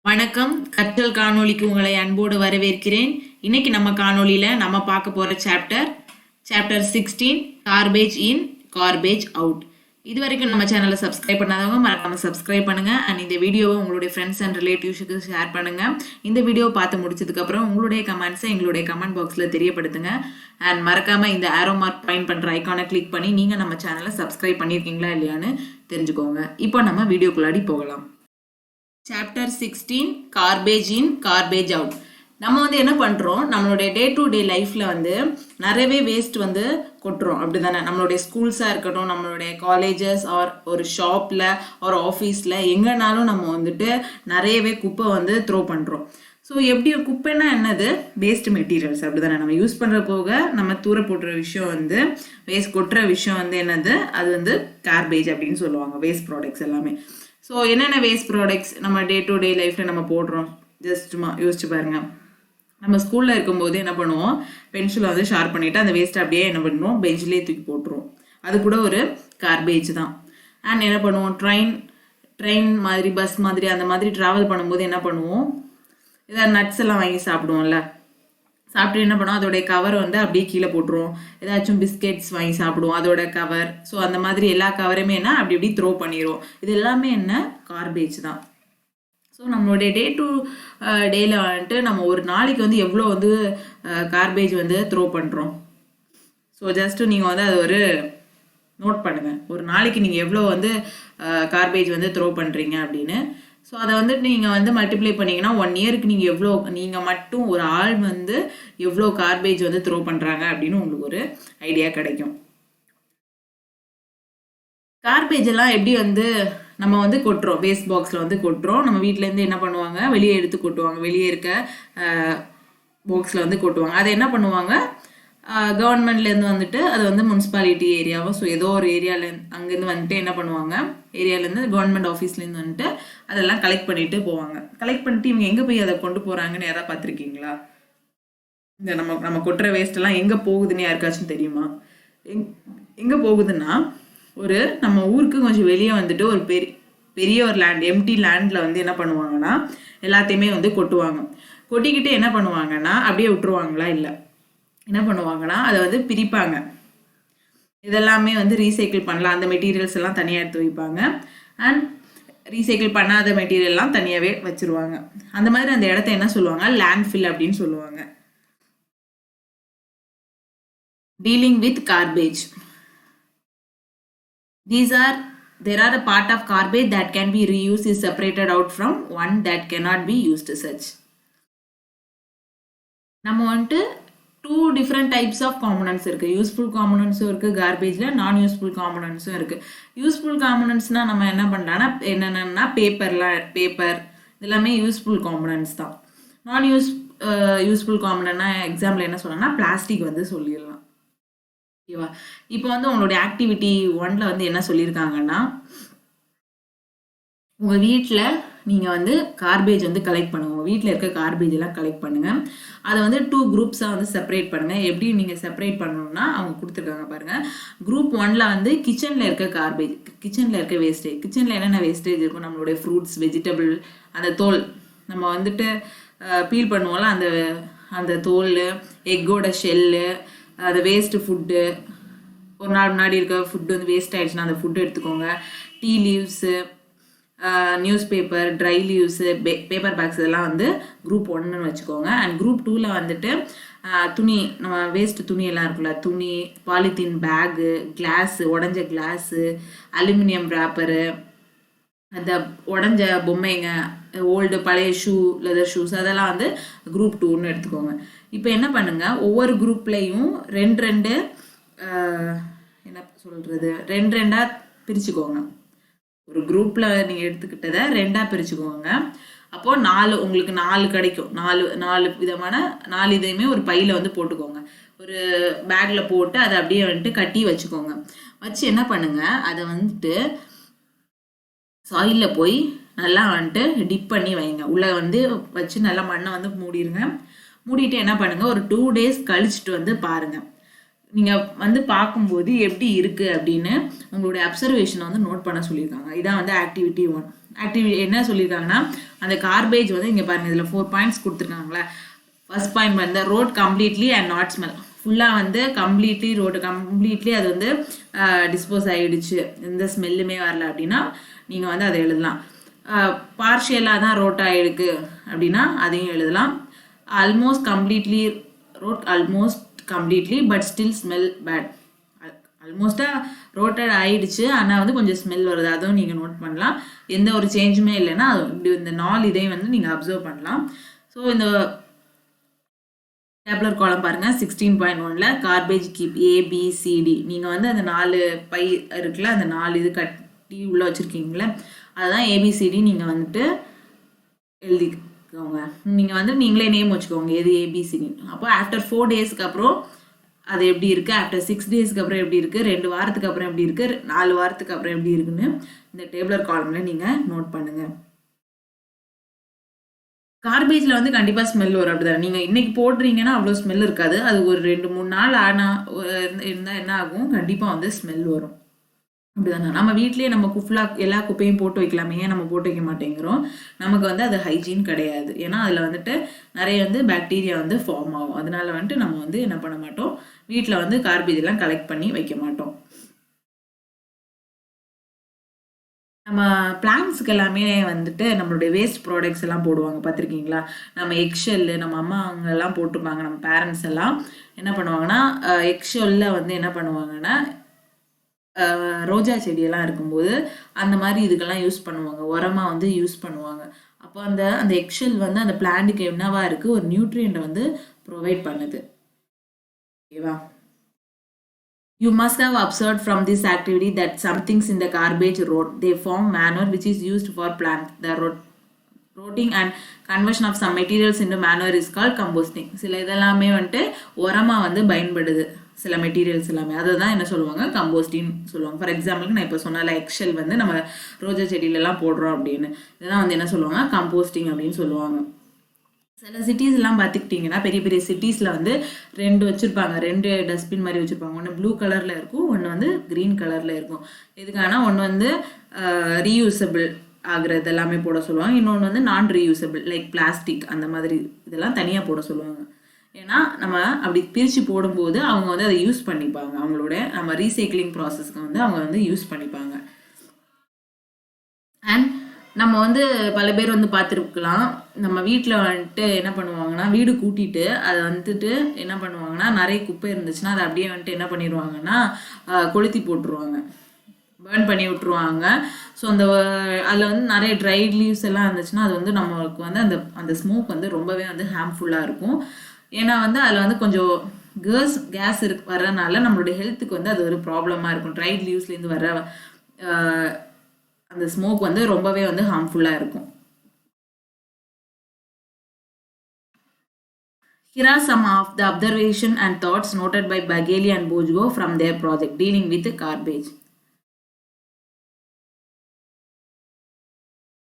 வணக்கம். கற்றல் காணொளிக்கு உங்களை அன்போடு வரவேற்கிறேன். இன்னைக்கு நம்ம காணொளியில நம்ம பார்க்க போற chapter 16 garbage in garbage out. இது வரைக்கும் நம்ம சேனலை சப்ஸ்கிரைப் பண்ணாதவங்க மறக்காம சப்ஸ்கிரைப் பண்ணுங்க. அண்ட் இந்த வீடியோவை உங்களுடைய ஃப்ரெண்ட்ஸ் அண்ட் ரிலேட்டிவ்ஸுக்கு ஷேர் பண்ணுங்க. இந்த வீடியோ பார்த்து முடிச்சதுக்கு அப்புறம் உங்களுடைய கமெண்ட்ஸை எங்களுடைய கமெண்ட் பாக்ஸ்ல தெரியப்படுத்துங்க. அண்ட் மறக்காம இந்த ஆரோ மார்க் பாயிண்ட் பண்ற ஐக்கானை கிளிக் பண்ணி நீங்க நம்ம சேனலை சப்ஸ்கிரைப் பண்ணிருக்கீங்களா இல்லையான்னு தெரிஞ்சுக்கோங்க. இப்போ நம்ம வீடியோக்குள்ளாடி போகலாம். Chapter 16 garbage in garbage out. நம்ம என்ன பண்ணுறோம், நம்மளுடைய டே டு டே லைஃப்பில் நிறையவே வேஸ்ட் கொட்டுறோம், அப்படி தானே? நம்மளுடைய ஸ்கூல்ஸாக இருக்கட்டும், நம்மளுடைய காலேஜஸ் ஆர் ஒரு ஷாப்பில் ஒரு ஆஃபீஸில் எங்கேனாலும் நம்ம நிறையவே குப்பை த்ரோ பண்ணுறோம். ஸோ எப்படி குப்பைன்னா என்னது? வேஸ்ட் மெட்டீரியல்ஸ், அப்படி தானே? நம்ம யூஸ் பண்ணுற போக நம்ம தூர போட்டுற விஷயம் வேஸ்ட் கொட்டுற விஷயம் என்னது? அது கார்பேஜ் அப்படின்னு சொல்லுவாங்க. வேஸ்ட் ப்ராடக்ட்ஸ் எல்லாமே. ஸோ என்னென்ன வேஸ்ட் ப்ராடக்ட்ஸ் நம்ம டே டு டே லைஃப்பில் நம்ம போடுறோம், ஜஸ்ட் யோசிச்சு பாருங்க. நம்ம ஸ்கூலில் இருக்கும்போது என்ன பண்ணுவோம், பென்சிலை ஷார்ப் பண்ணிவிட்டு அந்த வேஸ்ட்டை அப்படியே என்ன பண்ணுவோம், பெஞ்சிலே தூக்கி போட்டுருவோம். அது கூட ஒரு கார்பேஜ் தான். அண்ட் என்ன பண்ணுவோம், ட்ரெயின் மாதிரி பஸ் மாதிரி அந்த மாதிரி ட்ராவல் பண்ணும்போது என்ன பண்ணுவோம், ஏதாவது நட்ஸ் எல்லாம் வாங்கி சாப்பிடுவோம்ல, சாப்பிட்டு என்ன பண்ணுவோம், அதோடைய கவர் அப்படியே கீழே போட்டுருவோம். ஏதாச்சும் பிஸ்கெட்ஸ் வாங்கி சாப்பிடுவோம், அதோட கவர். ஸோ அந்த மாதிரி எல்லா கவருமே என்ன அப்படி இப்படி த்ரோ பண்ணிடுவோம். இது எல்லாமே என்ன, கார்பேஜ் தான். ஸோ நம்மளுடைய டே டு டேல நம்ம ஒரு நாளைக்கு எவ்வளோ கார்பேஜ் த்ரோ பண்ணுறோம். ஸோ ஜஸ்ட்டு நீங்கள் அது ஒரு நோட் பண்ணுங்கள், ஒரு நாளைக்கு நீங்கள் எவ்வளோ கார்பேஜ் த்ரோ பண்ணுறீங்க அப்படின்னு. ஸோ அதை நீங்கள் மல்டிப்ளை பண்ணிங்கன்னா 1 இயருக்கு நீங்கள் எவ்வளோ, நீங்கள் மட்டும் ஒரு ஆள் எவ்வளோ கார்பேஜ் த்ரோ பண்ணுறாங்க அப்படின்னு உங்களுக்கு ஒரு ஐடியா கிடைக்கும். கார்பேஜ் எல்லாம் எப்படி நம்ம கொட்டுறோம், வேஸ்ட் பாக்ஸில் கொட்டுறோம். நம்ம வீட்டிலேருந்து என்ன பண்ணுவாங்க, வெளியே எடுத்து கொட்டுவாங்க. வெளியே இருக்க பாக்ஸில் கொட்டுவாங்க. அதை என்ன பண்ணுவாங்க, கவர்மெண்ட்லேருந்து அது முனிசிபாலிட்டி ஏரியாவோ, ஸோ ஏதோ ஒரு ஏரியாவிலேருந்து அங்கேருந்து என்ன பண்ணுவாங்க, ஏரியாவிலேருந்து கவர்மெண்ட் ஆஃபீஸ்லேருந்து அதெல்லாம் கலெக்ட் பண்ணிட்டு போவாங்க. கலெக்ட் பண்ணிட்டு இவங்க எங்கே போய் அதை கொண்டு போகிறாங்கன்னு யாராவது பார்த்துருக்கீங்களா? இந்த நம்ம கொட்டுற வேஸ்ட்டெல்லாம் எங்கே போகுதுன்னு யாருக்காச்சும் தெரியுமா? எங்கே போகுதுன்னா, ஒரு நம்ம ஊருக்கு கொஞ்சம் வெளியே ஒரு பெரிய ஒரு லேண்ட், எம்டி லேண்டில் என்ன பண்ணுவாங்கன்னா எல்லாத்தையுமே கொட்டுவாங்க. கொட்டிக்கிட்டு என்ன பண்ணுவாங்கன்னா அப்படியே விட்டுருவாங்களா? இல்லை, என்ன பண்ணுவாங்கன்னா அதை பிரிப்பாங்க. இதெல்லாமே ரீசைக்கிள் பண்ணலாம். அந்த மெட்டீரியல்ஸ் எல்லாம் தனியாக எடுத்து வைப்பாங்க. அண்ட் ரீசைக்கிள் பண்ணாத மெட்டீரியல்லாம் தனியாகவே வச்சுருவாங்க. அந்த மாதிரி அந்த இடத்த என்ன சொல்லுவாங்க, லேண்ட்ஃபில் அப்படின்னு சொல்லுவாங்க. Dealing with garbage. There are a part of garbage that can be reused is separated out from one that cannot be used such. நம்ம 2 different types of components இருக்கு. யூஸ்ஃபுல் காம்பனன்ட்ஸும் இருக்கு கார்பேஜ்ல, நான் யூஸ்ஃபுல் காம்பனன்ட்ஸும் இருக்கு. யூஸ்ஃபுல் காம்பனன்ட்ஸ்னா நம்ம என்ன பண்ணலாம்னா, என்னென்னா பேப்பர் இதெல்லாமே யூஸ்ஃபுல் காம்பனன்ட்ஸ் தான். நான் யூஸ்ஃபுல் காம்பனன்ட்னா எக்ஸாம்பிள் என்ன சொல்லணும்னா பிளாஸ்டிக் சொல்லிடலாம். ஓகேவா? இப்போ உங்களுடைய ஆக்டிவிட்டி 1ல என்ன சொல்லியிருக்காங்கன்னா, உங்கள் வீட்டில் நீங்கள் கார்பேஜ் கலெக்ட் பண்ணுங்கள். உங்கள் வீட்டில் இருக்க கார்பேஜ் எல்லாம் கலெக்ட் பண்ணுங்கள். அதை 2 குரூப்ஸாக செப்பரேட் பண்ணுங்கள். எப்படி நீங்கள் செப்பரேட் பண்ணணும்னா அவங்க கொடுத்துருக்காங்க பாருங்கள். குரூப் 1ல் கிச்சனில் இருக்க கார்பேஜ், கிச்சனில் இருக்க வேஸ்டேஜ். கிச்சனில் என்னென்ன வேஸ்டேஜ் இருக்கும், நம்மளுடைய ஃப்ரூட்ஸ், வெஜிடபிள், அந்த தோல் நம்ம பீல் பண்ணுவோம்ல, அந்த தோல், எக்கோட ஷெல்லு, அந்த வேஸ்ட்டு ஃபுட்டு, ஒரு நாள் முன்னாடி இருக்க ஃபுட்டு வேஸ்ட் ஆகிடுச்சுன்னா அந்த ஃபுட்டு எடுத்துக்கோங்க. Tea leaves, news paper, try leaves, paper packs இதெல்லாம் குரூப் 1ன்னு வச்சுக்கோங்க. அண்ட் குரூப் 2ல் துணி, நம்ம வேஸ்ட் துணி எல்லாம் இருக்குல்ல, துணி, பாலித்தீன் பேகு, கிளாஸு, உடஞ்ச கிளாஸு, அலுமினியம் ரேப்பரு, அந்த உடஞ்ச பொம்மைங்க, ஓல்டு பழைய லெதர் ஷூஸ், அதெல்லாம் குரூப் 2ன்னு எடுத்துக்கோங்க. இப்போ என்ன பண்ணுங்க, ஒவ்வொரு குரூப்லேயும் 2 என்ன சொல்கிறது, 2 பிரிச்சுக்கோங்க. ஒரு குரூப்பில் நீங்கள் எடுத்துக்கிட்டதை 2 பிரிச்சுக்கோங்க. அப்போது 4 உங்களுக்கு 4 கிடைக்கும். 4 விதமான 4 இதையுமே ஒரு பையில் போட்டுக்கோங்க. ஒரு பேக்கில் போட்டு அதை அப்படியே கட்டி வச்சுக்கோங்க. வச்சு என்ன பண்ணுங்க, அதை சாயிலில் போய் நல்லா டிப் பண்ணி வைங்க. உள்ளே வச்சு நல்லா மண்ணை மூடிடுங்க. மூடிட்டு என்ன பண்ணுங்க, ஒரு 2 days கழிச்சுட்டு பாருங்க. நீங்கள் வந்து பார்க்கும்போது எப்படி இருக்குது அப்படின்னு உங்களுடைய அப்சர்வேஷனை வந்து நோட் பண்ண சொல்லியிருக்காங்க. இதான் வந்து ஆக்டிவிட்டி 1. ஆக்டிவிட்டி என்ன சொல்லியிருக்காங்கன்னா, அந்த கார்பேஜ் வந்து இங்கே பாருங்கள், இதில் 4 பாயிண்ட்ஸ் கொடுத்துருக்காங்களே. ஃபர்ஸ்ட் பாயிண்ட் வந்து road completely and not smell. ஃபுல்லாக வந்து ரோடு கம்ப்ளீட்லி அது வந்து டிஸ்போஸ் ஆகிடுச்சு, எந்த ஸ்மெல்லுமே வரல அப்படின்னா நீங்கள் வந்து அதை எழுதலாம். பார்ஷியலாக தான் ரோட்டாக இருக்கு அப்படின்னா அதையும் எழுதலாம். Almost completely but still smell bad. ஆல்மோஸ்ட்டாக ரோட்டட் ஆயிடுச்சு, ஆனால் வந்து கொஞ்சம் ஸ்மெல் வருது, அதுவும் நீங்கள் நோட் பண்ணலாம். எந்த ஒரு சேஞ்சுமே இல்லைன்னா அது இப்படி இந்த 4 இதையும் வந்து நீங்கள் அப்சர்வ் பண்ணலாம். ஸோ இந்த டேப்லர் காலம் பாருங்கள். 16.1ல் கார்பேஜ் கீப் ABCD. நீங்கள் வந்து அந்த 4 பை இருக்குல்ல, அந்த 4 இது கட்டி உள்ளே வச்சுருக்கீங்களே, அதுதான் ABCD. நீங்கள் வந்துட்டு எழுதிக்கோங்க. நீங்கள் வந்து நீங்களே நேம் வச்சுக்கோங்க எது ABCD. அப்போ ஆஃப்டர் 4 டேஸ்க்கு அப்புறம் அது எப்படி இருக்குது, ஆஃப்டர் 6 டேஸ்க்கு அப்புறம் எப்படி இருக்குது, 2 வாரத்துக்கு அப்புறம் எப்படி இருக்குது, 4 வாரத்துக்கு அப்புறம் எப்படி இருக்குன்னு இந்த டேப்லர் காலமில் நீங்கள் நோட் பண்ணுங்கள். கார்பேஜில் வந்து கண்டிப்பாக ஸ்மெல் வரும், அப்படிதான். நீங்கள் இன்றைக்கி போடுறீங்கன்னா அவ்வளோ ஸ்மெல் இருக்காது, அது ஒரு 2-3 நாள் இருந்தால் என்ன ஆகும், கண்டிப்பாக வந்து ஸ்மெல் வரும். அப்படிதானே? நம்ம வீட்லேயே நம்ம ஃபுல்லாக எல்லா குப்பையும் போட்டு வைக்கலாமே, ஏன் நம்ம போட்டு வைக்க மாட்டேங்கிறோம்? நமக்கு வந்து அது ஹைஜீன் கிடையாது. ஏன்னா அதில் வந்துட்டு நிறைய வந்து பாக்டீரியா வந்து ஃபார்ம் ஆகும். அதனால வந்துட்டு நம்ம வந்து என்ன பண்ண மாட்டோம், வீட்டில் வந்து கார்பேஜ் எல்லாம் கலெக்ட் பண்ணி வைக்க மாட்டோம். நம்ம பிளான்ட்ஸுக்கு எல்லாமே வந்துட்டு நம்மளுடைய வேஸ்ட் ப்ராடக்ட்ஸ் எல்லாம் போடுவாங்க, பார்த்துருக்கீங்களா? நம்ம எக்ஷெல்லு, நம்ம அம்மா அவங்க எல்லாம் போட்டிருப்பாங்க. நம்ம பேரண்ட்ஸ் எல்லாம் என்ன பண்ணுவாங்கன்னா, எக்ஷெல்லில் வந்து என்ன பண்ணுவாங்கன்னா, ரோஜா செடியெல்லாம் இருக்கும்போது அந்த மாதிரி இதுக்கெல்லாம் யூஸ் பண்ணுவாங்க, உரமாக வந்து யூஸ் பண்ணுவாங்க. அப்போ அந்த எக்ஷெல் வந்து அந்த பிளான்ட்டுக்கு என்னவா இருக்குது, ஒரு நியூட்ரியண்ட்டை வந்து ப்ரொவைட் பண்ணுது. ஓகேவா? You must have observed from this activity that some things in the garbage rot. They form manure which is used for plant. The rotting and conversion of some materials into manure is called composting. சில இதெல்லாமே வந்துட்டு உரமாக வந்து பயன்படுது, சில materials எல்லாமே. அதை தான் என்ன சொல்லுவாங்க, கம்போஸ்டிங் சொல்லுவாங்க. ஃபார் எக்ஸாம்பிளுக்கு நான் இப்போ சொன்னால எக்ஷெல் வந்து நம்ம ரோஜா செடியிலலாம் போடுறோம் அப்படின்னு, இதெல்லாம் வந்து என்ன சொல்லுவாங்க, கம்போஸ்டிங் அப்படின்னு சொல்லுவாங்க. சில சிட்டிஸ்லாம் பார்த்துக்கிட்டிங்கன்னா, பெரிய பெரிய சிட்டிஸில் வந்து 2 வச்சுருப்பாங்க, 2 டஸ்ட்பின் மாதிரி வச்சுருப்பாங்க. ஒன்று ப்ளூ கலரில் இருக்கும், ஒன்று வந்து க்ரீன் கலரில் இருக்கும். எதுக்கானா, ஒன்று வந்து ரீயூசபிள் ஆகுறது எல்லாமே போட சொல்லுவாங்க, இன்னொன்று வந்து நான் ரீயூசபிள் லைக் பிளாஸ்டிக் அந்த மாதிரி இதெல்லாம் தனியாக போட சொல்லுவாங்க. ஏன்னா நம்ம அப்படி பிரித்து போடும்போது அவங்க வந்து அதை யூஸ் பண்ணிப்பாங்க, அவங்களோட நம்ம ரீசைக்ளிங் ப்ராசஸ்க்கு வந்து அவங்க வந்து யூஸ் பண்ணிப்பாங்க. அண்ட் நம்ம வந்து பல பேர் வந்து பார்த்துருக்கலாம், நம்ம வீட்டில் வந்துட்டு என்ன பண்ணுவாங்கன்னா, வீடு கூட்டிட்டு அதை வந்துட்டு என்ன பண்ணுவாங்கன்னா, நிறைய குப்பை இருந்துச்சுன்னா அதை அப்படியே வந்துட்டு என்ன பண்ணிடுவாங்கன்னா, கொளுத்தி போட்டுருவாங்க, பேர்ன் பண்ணி விட்டுருவாங்க. ஸோ அதில் வந்து நிறைய ட்ரைட் லீவ்ஸ் எல்லாம் இருந்துச்சுன்னா அது வந்து நம்மளுக்கு வந்து அந்த ஸ்மோக் வந்து ரொம்பவே வந்து ஹார்ம்ஃபுல்லாக இருக்கும். ஏன்னா வந்து அதில் வந்து கொஞ்சம் கேஸ் வர்றதுனால நம்மளுடைய ஹெல்த்துக்கு வந்து அது ஒரு ப்ராப்ளமாக இருக்கும். ட்ரைட் லீவ்ஸ்லேருந்து வர்ற அந்த ஸ்மோக் வந்து ரொம்பவே வந்து ஹார்ம்ஃபுல்லாக இருக்கும். Here are some of the observation and thoughts noted by Bagheli and Bojgo from their project dealing with garbage.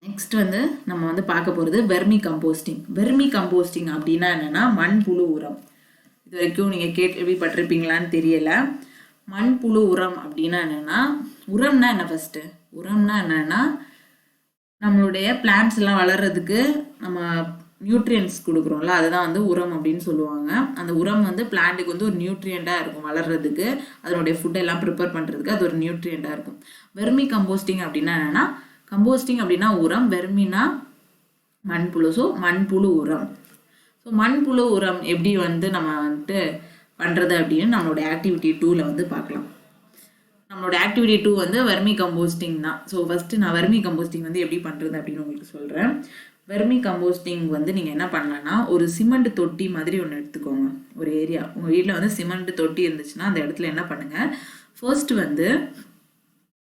Next வந்து நம்ம வந்து பார்க்க போகிறது வெர்மி கம்போஸ்டிங். வெர்மி கம்போஸ்டிங் அப்படின்னா என்னென்னா, மண்புழு உரம். இது வரைக்கும் நீங்கள் கேள்விப்பட்டிருப்பீங்களான்னு தெரியலை. மண்புழு உரம் அப்படின்னா என்னென்னா, உரம்னா என்ன, ஃபஸ்ட்டு உரம்னா என்னென்னா, நம்மளுடைய பிளான்ட்ஸ் எல்லாம் வளர்கிறதுக்கு நம்ம நியூட்ரியன்ஸ் கொடுக்குறோம்ல, அதுதான் வந்து உரம் அப்படின்னு சொல்லுவாங்க. அந்த உரம் வந்து பிளான்ட்டுக்கு வந்து ஒரு நியூட்ரியண்ட்டாக இருக்கும், வளர்கிறதுக்கு அதனுடைய ஃபுட்டெல்லாம் ப்ரிப்பேர் பண்ணுறதுக்கு அது ஒரு நியூட்ரியண்ட்டாக இருக்கும். வெர்மி கம்போஸ்டிங் அப்படின்னா என்னென்னா, கம்போஸ்டிங் அப்படின்னா உரம், வெர்மினா மண்புழு, ஸோ மண்புழு உரம். ஸோ மண்புழு உரம் எப்படி வந்து நம்ம வந்துட்டு பண்ணுறது அப்படின்னு நம்மளோட ஆக்டிவிட்டி 2ல் வந்து பார்க்கலாம். நம்மளோட ஆக்டிவிட்டி 2 வந்து வெர்மி கம்போஸ்டிங் தான். ஸோ ஃபஸ்ட்டு நான் வெர்மி கம்போஸ்டிங் வந்து எப்படி பண்ணுறது அப்படின்னு உங்களுக்கு சொல்கிறேன். வெர்மி கம்போஸ்டிங் வந்து நீங்கள் என்ன பண்ணலான்னா, ஒரு சிமெண்ட் தொட்டி மாதிரி ஒன்று எடுத்துக்கோங்க. ஒரு ஏரியா உங்கள் வீட்டில் வந்து சிமெண்ட் தொட்டி இருந்துச்சுன்னா அந்த இடத்துல என்ன பண்ணுங்கள், ஃபர்ஸ்ட் வந்து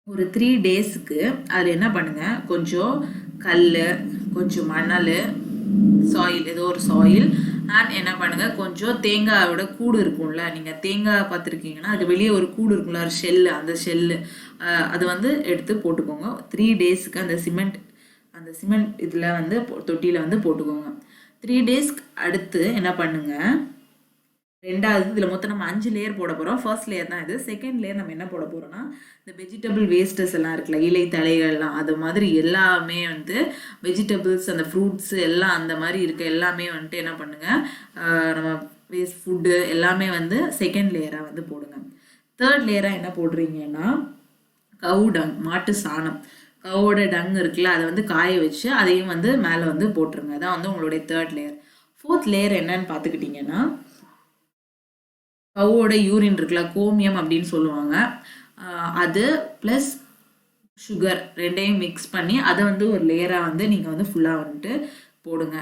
ஒரு 3 டேஸுக்கு அதில் என்ன பண்ணுங்கள், கொஞ்சம் கல், கொஞ்சம் மணல், சாயில், ஏதோ ஒரு சாயில், அண்ட் என்ன பண்ணுங்கள், கொஞ்சம் தேங்காயோட கூடு இருக்கும்ல, நீங்கள் தேங்காய் பார்த்துருக்கீங்கன்னா அது வெளியே ஒரு கூடு இருக்கும்ல, ஒரு ஷெல்லு, அந்த ஷெல்லு அது வந்து எடுத்து போட்டுக்கோங்க. 3 டேஸுக்கு அந்த சிமெண்ட் இதில் வந்து தொட்டியில் வந்து போட்டுக்கோங்க. 3 டேஸ்க்கு அடுத்து என்ன பண்ணுங்கள், ரெண்டாவது இதில் மொத்தம் நம்ம 5 லேயர் போட போகிறோம். ஃபர்ஸ்ட் லேயர் தான் இது. செகண்ட் லேயர் நம்ம என்ன போட போகிறோம்னா இந்த வெஜிடபிள் வேஸ்டஸ் எல்லாம் இருக்குல்ல, இலை தழைகள்லாம், அது மாதிரி எல்லாமே வந்து வெஜிடபிள்ஸ், அந்த ஃப்ரூட்ஸ் எல்லாம் அந்த மாதிரி இருக்க எல்லாமே வந்துட்டு என்ன பண்ணுங்கள், நம்ம வேஸ்ட் ஃபுட்டு எல்லாமே வந்து செகண்ட் லேயராக வந்து போடுங்க. தேர்ட் லேயராக என்ன போடுறீங்கன்னா கவு டங், மாட்டு சாணம், கவோட டங் இருக்குல்ல, அதை வந்து காய வச்சு அதையும் வந்து மேலே வந்து போட்டுருங்க. அதான் வந்து உங்களுடைய தேர்ட் லேயர். ஃபோர்த் லேயர் என்னன்னு பார்த்துக்கிட்டிங்கன்னா கவோட யூரின் இருக்குல்ல, கோமியம் அப்படின்னு சொல்லுவாங்க, அது ப்ளஸ் சுகர் ரெண்டையும் மிக்ஸ் பண்ணி அதை வந்து ஒரு லேயராக வந்து நீங்கள் வந்து ஃபுல்லாக வந்துட்டு போடுங்க.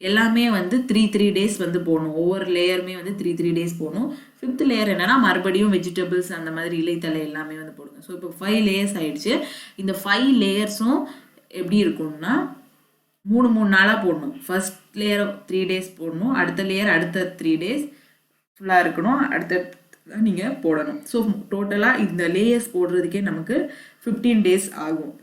எல்லாமே வந்து 3 டேஸ் வந்து போடணும். ஒவ்வொரு லேயருமே வந்து 3 டேஸ் போடணும். ஃபிஃப்த் லேயர் என்னன்னா மறுபடியும் வெஜிடபிள்ஸ் அந்த மாதிரி இலைத்தலை எல்லாமே வந்து போடுங்க. ஸோ இப்போ 5 லேயர்ஸ் ஆயிடுச்சு. இந்த 5 லேயர்ஸும் எப்படி இருக்கும்னா 3 நாளாக போடணும். ஃபர்ஸ்ட் லேயர் 3 டேஸ் போடணும், அடுத்த லேயர் அடுத்த 3 டேஸ் ஃபுல்லாக இருக்கணும், அடுத்த நீங்கள் போடணும். ஸோ டோட்டலாக இந்த லேயர்ஸ் போடுறதுக்கே நமக்கு 15 டேஸ் ஆகும்.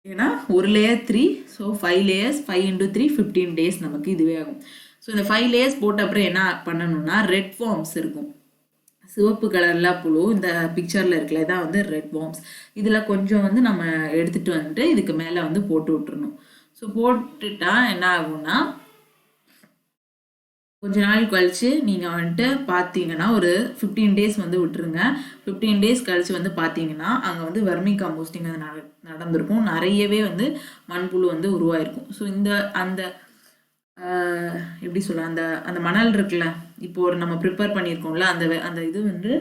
ஏன்னா ஒரு லேயர் 3, ஸோ 5 லேயர்ஸ், 5 × 3 15 டேஸ் நமக்கு இதுவே ஆகும். ஸோ இந்த 5 லேயர்ஸ் போட்ட அப்புறம் என்ன பண்ணணும்னா ரெட் ஃபார்ம்ஸ் இருக்கும், சிவப்பு கலரில் புழு, இந்த பிக்சரில் இருக்குல்ல, இதான் வந்து ரெட் வார்ம்ஸ். இதில் கொஞ்சம் வந்து நம்ம எடுத்துகிட்டு வந்துட்டு இதுக்கு மேலே வந்து போட்டு விட்டுறணும். ஸோ போட்டுட்டா என்ன ஆகும்னா கொஞ்ச நாள் கழித்து நீங்கள் வந்துட்டு பார்த்தீங்கன்னா ஒரு 15 டேஸ் வந்து விட்டுருங்க. 15 டேஸ் கழித்து வந்து பார்த்தீங்கன்னா அங்கே வந்து வர்மி கம்போஸ்டிங் அது நடந்திருக்கும். நிறையவே வந்து மண்புழு வந்து உருவாயிருக்கும். ஸோ இந்த அந்த எப்படி சொல்ல, அந்த மணல் இருக்குல்ல, இப்போ ஒரு நம்ம ப்ரிப்பேர் பண்ணியிருக்கோம்ல, அந்த இது வந்து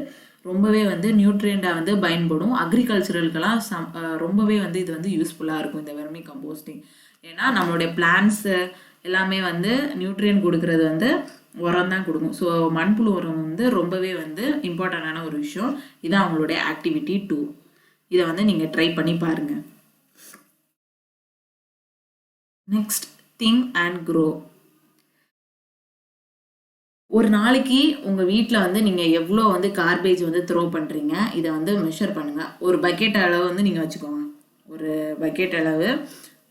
ரொம்பவே வந்து நியூட்ரியண்டாக வந்து பயன்படும். அக்ரிகல்ச்சரலுக்கெல்லாம் ரொம்பவே வந்து இது வந்து யூஸ்ஃபுல்லாக இருக்கும் இந்த வெர்மி கம்போஸ்டிங். ஏன்னா நம்மளுடைய பிளான்ட்ஸு எல்லாமே வந்து நியூட்ரியன் கொடுக்கறது வந்து உரம் தான் கொடுக்கும். ஸோ மண்புழு உரம் வந்து ரொம்பவே வந்து இம்பார்ட்டண்டான ஒரு விஷயம். இதான் அவங்களுடைய ஆக்டிவிட்டி 2. இதை வந்து நீங்கள் ட்ரை பண்ணி பாருங்கள். Next think and grow. ஒரு நாளைக்கு உங்கள் வீட்டில் வந்து நீங்கள் எவ்வளோ வந்து கார்பேஜ் வந்து த்ரோ பண்ணுறீங்க இதை வந்து மெஷர் பண்ணுங்கள். ஒரு பக்கெட் அளவு வந்து நீங்கள் வச்சுக்கோங்க, ஒரு பக்கெட் அளவு.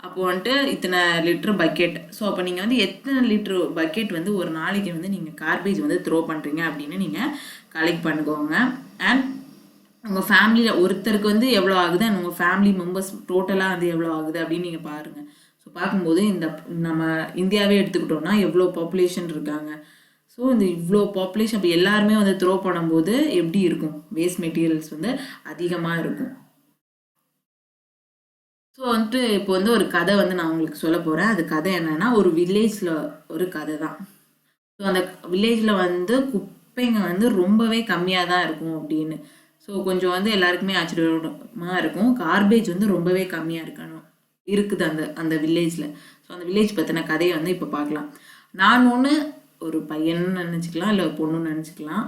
அப்போ வந்துட்டு இத்தனை லிட்டர் பக்கெட். ஸோ அப்போ நீங்கள் வந்து எத்தனை லிட்டர் பக்கெட் வந்து ஒரு நாளைக்கு வந்து நீங்கள் கார்பேஜ் வந்து த்ரோ பண்ணுறீங்க அப்படின்னு நீங்கள் கலெக்ட் பண்ணிக்கோங்க. அண்ட் உங்கள் ஃபேமிலியில் ஒருத்தருக்கு வந்து எவ்வளோ ஆகுது அண்ட் உங்கள் ஃபேமிலி மெம்பர்ஸ் டோட்டலாக வந்து எவ்வளோ ஆகுது அப்படின்னு நீங்கள் பாருங்கள். ஸோ பார்க்கும்போது நம்ம இந்தியாவே எடுத்துக்கிட்டோம்னா எவ்வளோ பாப்புலேஷன் இருக்காங்க. ஸோ இந்த இவ்வளோ பாப்புலேஷன் அப்போ எல்லாருமே வந்து த்ரோ பண்ணும்போது எப்படி இருக்கும், வேஸ்ட் மெட்டீரியல்ஸ் வந்து அதிகமாக இருக்கும். ஸோ வந்துட்டு இப்போ வந்து ஒரு கதை வந்து நான் உங்களுக்கு சொல்ல போகிறேன். அது கதை என்னன்னா ஒரு வில்லேஜில் ஒரு கதை தான். ஸோ அந்த வில்லேஜில் வந்து குப்பைங்க வந்து ரொம்பவே கம்மியாக தான் இருக்கும் அப்படின்னு. ஸோ கொஞ்சம் வந்து எல்லாருக்குமே ஆச்சரியமாக இருக்கும், கார்பேஜ் வந்து ரொம்பவே கம்மியாக இருக்குது அந்த வில்லேஜில். ஸோ அந்த வில்லேஜ் பற்றின கதையை வந்து இப்போ பார்க்கலாம். நான் ஒன்று ஒரு பையன்னு நினச்சிக்கலாம், இல்லை பொண்ணுன்னு நினச்சிக்கலாம்.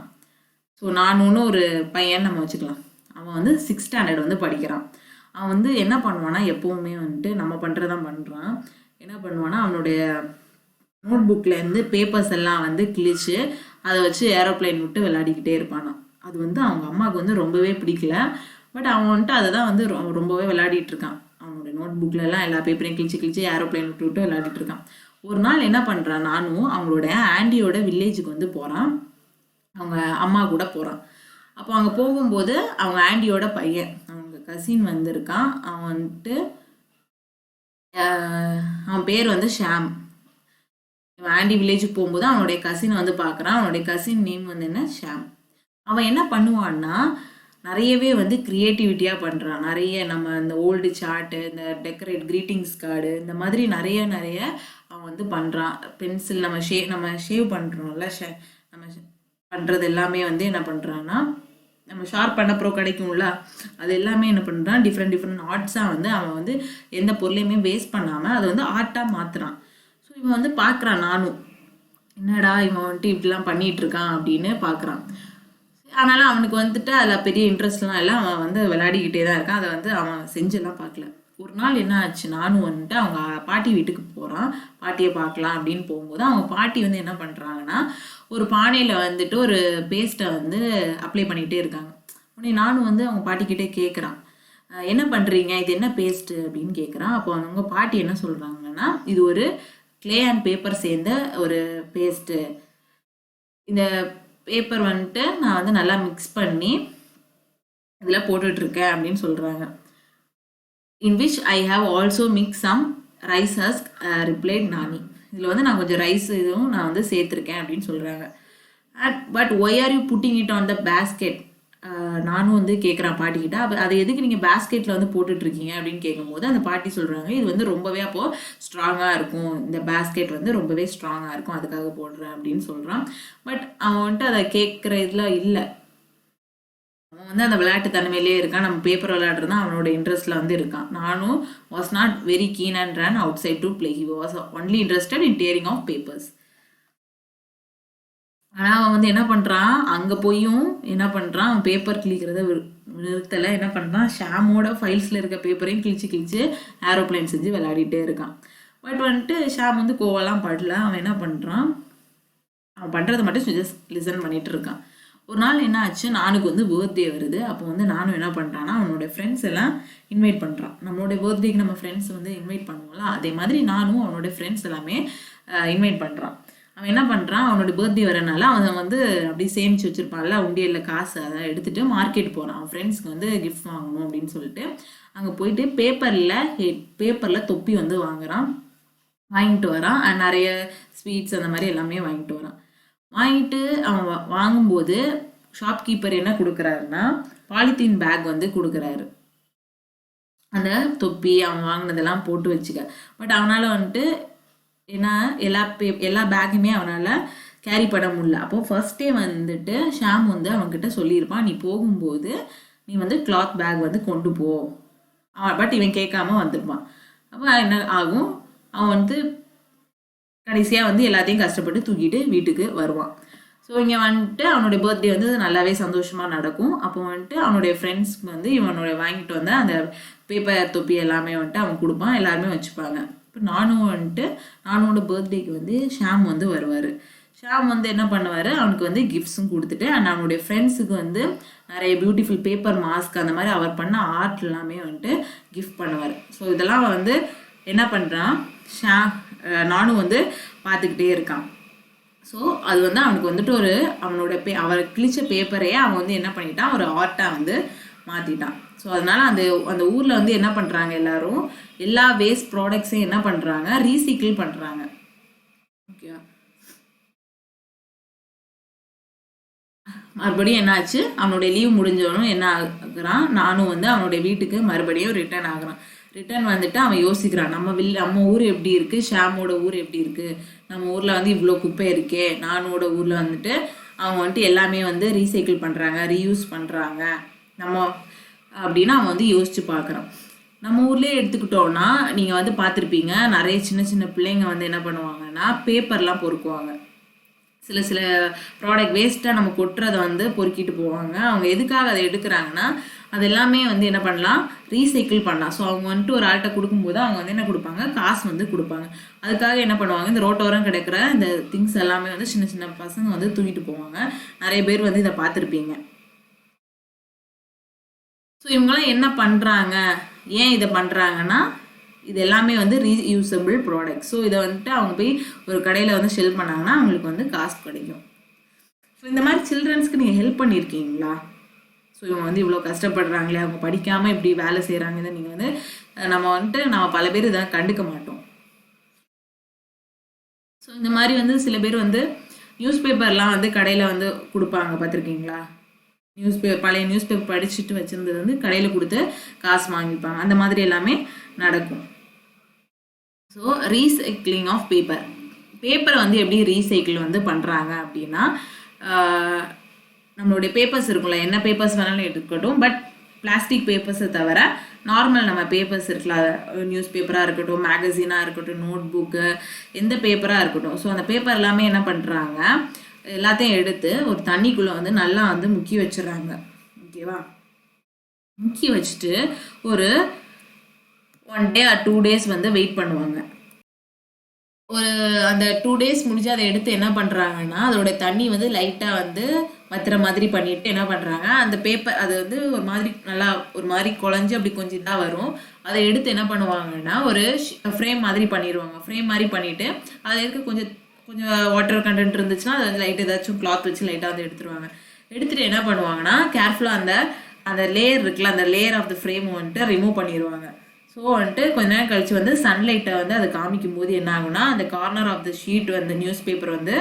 ஸோ நான் ஒன்று ஒரு பையன் நம்ம வச்சுக்கலாம். அவன் வந்து 6th ஸ்டாண்டர்ட் வந்து படிக்கிறான். அவன் வந்து என்ன பண்ணுவான்னா எப்போவுமே வந்துட்டு நம்ம பண்ணுறதான் பண்ணுறான். என்ன பண்ணுவான்னா அவனுடைய நோட் புக்லேருந்து பேப்பர்ஸ் எல்லாம் வந்து கிழிச்சு அதை வச்சு ஏரோப்ளைன் விட்டு விளையாடிக்கிட்டே இருப்பானா. அது வந்து அவங்க அம்மாவுக்கு வந்து ரொம்பவே பிடிக்கல. பட் அவன் வந்துட்டு அதை தான் வந்து ரொம்பவே விளையாடிட்டு இருக்கான். அவனுடைய நோட் புக்லலாம் எல்லா பேப்பரையும் கிழிச்சு ஏரோப்ளைன் விட்டு விளையாடிட்டு இருக்கான். ஒரு நாள் என்ன பண்ணுறான், நானும் அவங்களோட ஆண்டியோட வில்லேஜுக்கு வந்து போகிறான், அவங்க அம்மா கூட போகிறான். அப்போ அங்கே போகும்போது அவங்க ஆண்டியோட பையன், அவங்க கசின் வந்திருக்கான். அவன் வந்துட்டு அவன் பேர் வந்து ஷாம். ஆண்டி வில்லேஜுக்கு போகும்போது அவனுடைய கசினை வந்து பார்க்குறான். அவனுடைய கசின் நேம் வந்து என்ன, ஷாம். அவன் என்ன பண்ணுவான்னா நிறையவே வந்து க்ரியேட்டிவிட்டியாக பண்ணுறான். நிறைய நம்ம இந்த ஓல்டு சார்ட்டு, இந்த டெக்கரேட் க்ரீட்டிங்ஸ் கார்டு, இந்த மாதிரி நிறைய அவன் வந்து பண்ணுறான். பென்சில் நம்ம ஷேவ் பண்ணுறோம்ல, நம்ம பண்ணுறது எல்லாமே வந்து என்ன பண்ணுறான்னா நம்ம ஷார்ப் பண்ண அப்புறம் கிடைக்கும்ல, அது எல்லாமே என்ன பண்ணுறான் டிஃப்ரெண்ட் ஆர்ட்ஸாக வந்து அவன் வந்து எந்த பொருளையுமே வேஸ்ட் பண்ணாமல் அதை வந்து ஆர்ட்டாக மாற்றுறான். ஸோ இவன் வந்து பார்க்குறான், நானும் என்னடா இவன் வந்துட்டு இப்படிலாம் பண்ணிகிட்ருக்கான் அப்படின்னு பார்க்குறான். அதனால் அவனுக்கு வந்துட்டு அதில் பெரிய இன்ட்ரெஸ்ட்லாம் இல்லை, அவன் வந்து விளையாடிக்கிட்டே தான் இருக்கான். அதை வந்து அவன் செஞ்செல்லாம் பார்க்கல. ஒரு நாள் என்ன ஆச்சு, நானும் வந்துட்டு அவங்க பாட்டி வீட்டுக்கு போகிறான், பாட்டியை பார்க்கலாம் அப்படின்னு போகும்போது அவங்க பாட்டி வந்து என்ன பண்ணுறாங்கன்னா ஒரு பானையில் வந்துட்டு ஒரு பேஸ்ட்டை வந்து அப்ளை பண்ணிகிட்டே இருக்காங்க. உடனே நானும் வந்து அவங்க பாட்டிக்கிட்டே கேட்குறான், என்ன பண்ணுறீங்க, இது என்ன பேஸ்ட்டு அப்படின்னு கேட்குறான். அப்போ அவங்க பாட்டி என்ன சொல்கிறாங்கன்னா இது ஒரு கிளே அண்ட் பேப்பர் சேர்ந்த ஒரு பேஸ்ட்டு, இந்த பேப்பர் வந்துட்டு நான் வந்து நல்லா மிக்ஸ் பண்ணி இதில் போட்டுட்ருக்கேன் அப்படின்னு சொல்கிறாங்க. In which I have also mix some rice husk replied Nani. இதில் வந்து நான் கொஞ்சம் ரைஸ் இதுவும் நான் வந்து சேர்த்துருக்கேன் அப்படின்னு சொல்கிறாங்க. But why are you putting it on the basket. நானும் வந்து கேட்குறேன் பாட்டிக்கிட்ட, அதை எதுக்கு நீங்கள் பேஸ்கெட்டில் வந்து போட்டுட்ருக்கீங்க அப்படின்னு கேட்கும்போது அந்த பாட்டி சொல்கிறாங்க, இது வந்து ரொம்பவே அப்போது ஸ்ட்ராங்காக இருக்கும், இந்த பேஸ்கெட் வந்து ரொம்பவே ஸ்ட்ராங்காக இருக்கும், அதுக்காக போடுறேன் அப்படின்னு சொல்கிறான். பட் அவன் வந்துட்டு அதை கேட்குற இதில் இல்லை. அவன் வந்து அந்த விளையாட்டு தன்மையிலே இருக்கான். நம்ம பேப்பர் விளையாடுறது தான் அவனோட இன்ட்ரெஸ்ட்டில் வந்து இருக்கான். நானும் was not very keen and run outside to play. He was only interested in tearing of papers. ஆனால் அவன் வந்து என்ன பண்ணுறான், அங்கே போயும் என்ன பண்ணுறான், அவன் பேப்பர் கிழிக்கிறத நிறுத்தலை. என்ன பண்ணுறான், ஷாமோட ஃபைல்ஸில் இருக்க பேப்பரையும் கிழிச்சு ஏரோப்ளைன் செஞ்சு விளையாடிட்டே இருக்கான். பட் வந்துட்டு ஷாம் வந்து கோவெல்லாம் படல. அவன் என்ன பண்ணுறான், அவன் பண்ணுறதை மட்டும் ஜஸ்ட் லிசன் பண்ணிகிட்டு இருக்கான். ஒரு நாள் என்ன ஆச்சு, நானுக்கு வந்து பர்த்டே வருது. அப்போ வந்து நானும் என்ன பண்ணுறான்னா, அவனோட ஃப்ரெண்ட்ஸ் எல்லாம் இன்வைட் பண்ணுறான். நம்மளோட பர்த்டேக்கு நம்ம ஃப்ரெண்ட்ஸ் வந்து இன்வைட் பண்ணுவோம்ல, அதே மாதிரி நானும் அவனோட ஃப்ரெண்ட்ஸ் எல்லாமே இன்வைட் பண்ணுறான். அவன் என்ன பண்ணுறான், அவனோட பர்த்டே வரனால அவன் வந்து அப்படியே சேமித்து வச்சுருப்பான்ல உண்டியலில் காசு, அதை எடுத்துகிட்டு மார்க்கெட் போகிறான். அவன் ஃப்ரெண்ட்ஸ்க்கு வந்து கிஃப்ட் வாங்கணும் அப்படின்னு சொல்லிட்டு அங்கே போயிட்டு பேப்பரில் தொப்பி வந்து வாங்கிட்டு வரான். நிறைய ஸ்வீட்ஸ் அந்த மாதிரி எல்லாமே வாங்கிட்டு வரான். வாங்கிட்டு அவன் வாங்கும்போது ஷாப்கீப்பர் என்ன கொடுக்குறாருன்னா, பாலித்தீன் பேக் வந்து கொடுக்குறாரு. அந்த தொப்பி அவன் வாங்கினதெல்லாம் போட்டு வச்சுக்க. பட் அவனால் வந்துட்டு ஏன்னா எல்லா பேக்குமே அவனால் கேரி பண்ண முடியல. அப்போது ஃபர்ஸ்டே வந்துட்டு ஷாம் வந்து அவன்கிட்ட சொல்லியிருப்பான், நீ போகும்போது நீ வந்து கிளாத் பேக் வந்து கொண்டு போ. பட் இவன் கேட்காம வந்துருப்பான். அப்போ என்ன ஆகும், அவன் வந்து கடைசியாக வந்து எல்லாத்தையும் கஷ்டப்பட்டு தூக்கிட்டு வீட்டுக்கு வருவான். ஸோ இங்கே வந்துட்டு அவனுடைய பர்த்டே வந்து நல்லாவே சந்தோஷமாக நடக்கும். அப்போ வந்துட்டு அவனுடைய ஃப்ரெண்ட்ஸ்க்கு வந்து இவனோட வாங்கிட்டு வந்த அந்த பேப்பர் தொப்பி எல்லாமே வந்துட்டு அவன் கொடுப்பான், எல்லாருமே வச்சுப்பாங்க. இப்போ நானோட பர்த்டேக்கு வந்து ஷாம் வந்து வருவார். ஷாம் வந்து என்ன பண்ணுவார், அவனுக்கு வந்து கிஃப்ட்ஸும் கொடுத்துட்டு அண்ட் அவனுடைய ஃப்ரெண்ட்ஸுக்கு வந்து நிறைய பியூட்டிஃபுல் பேப்பர் மாஸ்க் அந்த மாதிரி அவர் பண்ண ஆர்ட் எல்லாமே வந்துட்டு கிஃப்ட் பண்ணுவார். ஸோ இதெல்லாம் வந்து என்ன பண்ணுறான், நானும் வந்து பார்த்துக்கிட்டே இருக்கான். ஸோ அது வந்து அவனுக்கு வந்துட்டு அவனோட அவர் கிழிச்ச பேப்பரையே அவன் வந்து என்ன பண்ணிட்டான், ஒரு ஆர்ட்டாக வந்து மாற்றிட்டான். ஸோ அதனால் அந்த ஊரில் வந்து என்ன பண்ணுறாங்க, எல்லாரும் எல்லா வேஸ்ட் ப்ராடக்ட்ஸையும் என்ன பண்ணுறாங்க, ரீசைக்கிள் பண்ணுறாங்க. ஓகேவா. மறுபடியும் என்னாச்சு, அவனுடைய லீவ் முடிஞ்சவனும் என்ன ஆகுறான், நானும் வந்து அவனுடைய வீட்டுக்கு மறுபடியும் ரிட்டர்ன் ஆகுறான். ரிட்டர்ன் வந்துட்டு அவன் யோசிக்கிறான், நம்ம ஊர் எப்படி இருக்குது, ஷாமோட ஊர் எப்படி இருக்குது, நம்ம ஊரில் வந்து இவ்வளோ குப்பை இருக்கே, நானோட ஊரில் வந்துட்டு அவங்க வந்துட்டு எல்லாமே வந்து ரீசைக்கிள் பண்ணுறாங்க, ரீயூஸ் பண்ணுறாங்க நம்ம அப்படின்னு அவன் வந்து யோசித்து பார்க்குறான். நம்ம ஊர்லேயே எடுத்துக்கிட்டோன்னா நீங்கள் வந்து பார்த்துருப்பீங்க, நிறைய சின்ன சின்ன பிள்ளைங்க வந்து என்ன பண்ணுவாங்கன்னா பேப்பர்லாம் பொறுக்குவாங்க. சில ப்ராடக்ட் வேஸ்ட்டாக நம்ம கொட்டுறதை வந்து பொறுக்கிட்டு போவாங்க. அவங்க எதுக்காக அதை எடுக்கிறாங்கன்னா, அது எல்லாமே வந்து என்ன பண்ணலாம், ரீசைக்கிள் பண்ணலாம். ஸோ அவங்க வந்துட்டு ஒரு ஆள்கிட்ட கொடுக்கும்போது அவங்க வந்து என்ன கொடுப்பாங்க, காசு வந்து கொடுப்பாங்க. அதுக்காக என்ன பண்ணுவாங்க, இந்த ரோட்டோரம் கிடைக்கிற இந்த திங்ஸ் எல்லாமே வந்து சின்ன சின்ன பசங்க வந்து தூக்கிட்டு போவாங்க. நிறைய பேர் வந்து இதை பார்த்துருப்பீங்க. ஸோ இவங்களாம் என்ன பண்ணுறாங்க, ஏன் இதை பண்ணுறாங்கன்னா, இது எல்லாமே வந்து ரீயூசபிள் ப்ராடக்ட். ஸோ இதை வந்துட்டு அவங்க போய் ஒரு கடையில் வந்து செல் பண்ணாங்கன்னா அவங்களுக்கு வந்து காசு கிடைக்கும். ஸோ இந்த மாதிரி சில்ட்ரன்ஸ்க்கு நீங்கள் ஹெல்ப் பண்ணியிருக்கீங்களா? ஸோ இவங்க வந்து இவ்வளோ கஷ்டப்படுறாங்களே, அவங்க படிக்காமல் இப்படி வேலை செய்கிறாங்கன்னு நீங்கள் வந்து நம்ம பல பேர் இதை கண்டுக்க மாட்டோம். ஸோ இந்த மாதிரி வந்து சில பேர் வந்து நியூஸ் பேப்பர்லாம் வந்து கடையில் வந்து கொடுப்பாங்க, பார்த்துருக்கீங்களா? பழைய நியூஸ் பேப்பர் படிச்சுட்டு வச்சுருந்தது வந்து கடையில் கொடுத்து காசு வாங்கிப்பாங்க. அந்த மாதிரி எல்லாமே நடக்கும். ஸோ ரீசைக்கிளிங் ஆஃப் பேப்பரை வந்து எப்படி ரீசைக்கிள் வந்து பண்ணுறாங்க அப்படின்னா, நம்மளுடைய பேப்பர்ஸ் இருக்குல்ல, என்ன பேப்பர்ஸ் வேணாலும் எடுக்கட்டும், பட் பிளாஸ்டிக் பேப்பர்ஸை தவிர நார்மல் நம்ம பேப்பர்ஸ் இருக்குல்ல, நியூஸ் பேப்பராக இருக்கட்டும், மேகசினாக இருக்கட்டும், நோட் புக்கு, எந்த பேப்பராக இருக்கட்டும். ஸோ அந்த பேப்பர் எல்லாமே என்ன பண்ணுறாங்க, எல்லாத்தையும் எடுத்து ஒரு தண்ணிக்குள்ளே வந்து நல்லா வந்து முக்கி வச்சிடறாங்க. ஓகேவா. முக்கி வச்சுட்டு ஒரு 1 day or 2 days வந்து வெயிட் பண்ணுவாங்க. அந்த 2 days முடிஞ்சு அதை எடுத்து என்ன பண்ணுறாங்கன்னா, அதோட தண்ணி வந்து லைட்டாக வந்து வத்துற மாதிரி பண்ணிட்டு என்ன பண்ணுறாங்க, அந்த பேப்பர் அது வந்து ஒரு மாதிரி குழஞ்சி அப்படி கொஞ்சம் தான் வரும். அதை எடுத்து என்ன பண்ணுவாங்கன்னா ஒரு ஃப்ரேம் மாதிரி பண்ணிடுவாங்க. ஃப்ரேம் மாதிரி பண்ணிவிட்டு அதில் இருக்க கொஞ்சம் கொஞ்சம் வாட்டர் கண்டென்ட் இருந்துச்சுன்னா அதை வந்து லைட் ஏதாச்சும் கிளாத் வச்சு லைட்டாக வந்து எடுத்துருவாங்க. எடுத்துகிட்டு என்ன பண்ணுவாங்கன்னா கேர்ஃபுல்லாக அந்த லேயர் இருக்குல்ல, அந்த லேயர் ஆஃப் த ஃப்ரேம் வந்துட்டு ரிமூவ் பண்ணிடுவாங்க. ஸோ வந்துட்டு கொஞ்ச நேரம் கழிச்சு வந்து சன்லைட்டை வந்து அதை காமிக்கும் போது என்ன ஆகுனா அந்த கார்னர் ஆஃப் த ஷீட் வந்து நியூஸ் பேப்பர் வந்து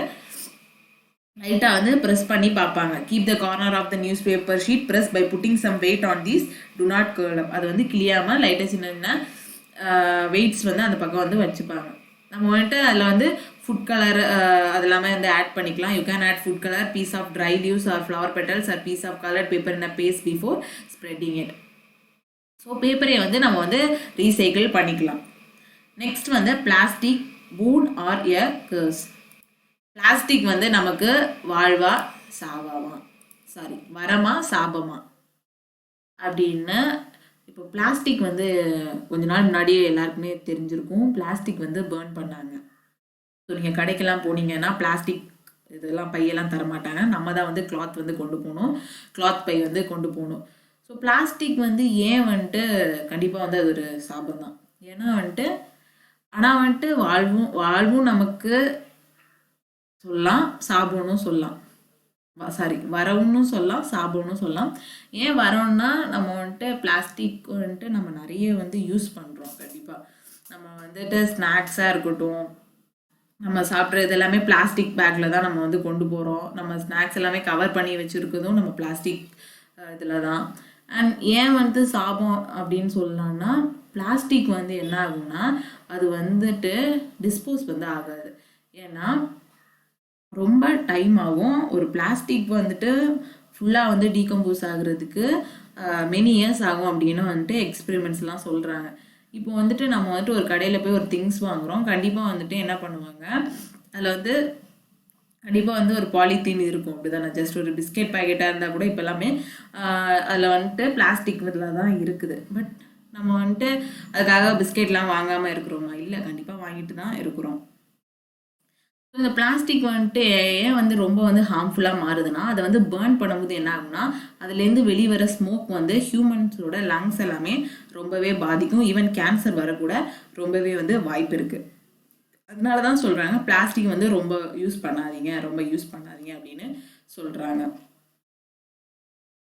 லைட்டாக வந்து ப்ரெஸ் பண்ணி பார்ப்பாங்க. Keep the corner of the newspaper sheet press by putting some weight on these to not curl up. அது வந்து கிளியாமல் லைட்டாக சின்ன வெயிட்ஸ் வந்து அந்த பக்கம் வந்து வச்சுப்பாங்க. நம்ம வந்துட்டு அதில் வந்து ஃபுட் கலர் அது எல்லாமே வந்து ஆட் பண்ணிக்கலாம். You can add food colour, piece of dry leaves or flower petals or piece of coloured paper in a paste before spreading it. So பேப்பரை வந்து நம்ம வந்து ரீசைக்கிள் பண்ணிக்கலாம். நெக்ஸ்ட் வந்து plastic spoon or a cups. Plastic வந்து நமக்கு வாழ்வா சாவாமா, வரமா சாபமா அப்படின்னு. இப்போ பிளாஸ்டிக் வந்து கொஞ்ச நாள் முன்னாடியே எல்லாருக்குமே தெரிஞ்சிருக்கும். பிளாஸ்டிக் வந்து பேர்ன் பண்ணாங்க. ஸோ நீங்கள் கடைக்கெல்லாம் போனீங்கன்னா பிளாஸ்டிக் இதெல்லாம் பையெல்லாம் தரமாட்டாங்க. நம்ம தான் வந்து கிளாத் வந்து கொண்டு போகணும், கிளாத் பை வந்து கொண்டு போகணும். ஸோ பிளாஸ்டிக் வந்து ஏன் வந்துட்டு கண்டிப்பாக வந்து அது ஒரு சாபம் தான். ஏன்னா வந்துட்டு ஆனால் வந்துட்டு வாழ்வும் நமக்கு சொல்லலாம், சாபம்னு சொல்லலாம், வரவுன்னு சொல்லலாம், சாபம்னு சொல்லலாம். ஏன் வரோன்னா நம்ம வந்துட்டு பிளாஸ்டிக் வந்துட்டு நம்ம நிறைய வந்து யூஸ் பண்ணுறோம். கண்டிப்பாக நம்ம வந்துட்டு ஸ்நாக்ஸாக இருக்கட்டும், நம்ம சாப்பிட்றது எல்லாமே பிளாஸ்டிக் பேக்கில் தான் நம்ம வந்து கொண்டு போகிறோம். நம்ம ஸ்நாக்ஸ் எல்லாமே கவர் பண்ணி வச்சுருக்கிறதும் நம்ம பிளாஸ்டிக் இதில் தான். அண்ட் ஏன் வந்து சாபம் அப்படின்னு சொல்லலாம்னா பிளாஸ்டிக் வந்து என்ன ஆகும்னா அது வந்துட்டு டிஸ்போஸ் வந்து ஆகாது. ஏன்னா ரொம்ப டைம் ஆகும். ஒரு பிளாஸ்டிக் வந்துட்டு ஃபுல்லாக வந்து டீகம்போஸ் ஆகுறதுக்கு மெனி இயர்ஸ் ஆகும் அப்படின்னு வந்துட்டு எக்ஸ்பெரிமெண்ட்ஸ்லாம் சொல்கிறாங்க. இப்போ வந்துட்டு நம்ம வந்துட்டு ஒரு கடையில் போய் ஒரு திங்ஸ் வாங்குகிறோம். கண்டிப்பாக வந்துட்டு என்ன பண்ணுவாங்க, அதில் வந்து கண்டிப்பாக வந்து ஒரு பாலித்தீன் இருக்கும், அப்படி தானே. ஜஸ்ட் ஒரு பிஸ்கெட் பேக்கெட்டாக இருந்தால் கூட இப்போ எல்லாமே அதில் வந்துட்டு பிளாஸ்டிக் இதில் தான் இருக்குது. பட் நம்ம வந்துட்டு அதுக்காக பிஸ்கெட்லாம் வாங்காமல் இருக்கிறோமா? இல்லை, கண்டிப்பாக வாங்கிட்டு தான் இருக்கிறோம். இந்த பிளாஸ்டிக் வந்துட்டு ஏன் வந்து ரொம்ப வந்து ஹார்ம்ஃபுல்லாக மாறுதுன்னா அதை வந்து பேர்ன் பண்ணும்போது என்ன ஆகும்னா அதுலேருந்து வெளிவர ஸ்மோக் வந்து ஹியூமன்ஸோட லங்ஸ் எல்லாமே ரொம்பவே பாதிக்கும். ஈவன் கேன்சர் வரக்கூட ரொம்பவே வந்து வாய்ப்பு இருக்குது. அதனால தான் சொல்கிறாங்க பிளாஸ்டிக் வந்து ரொம்ப யூஸ் பண்ணாதீங்க அப்படின்னு சொல்கிறாங்க.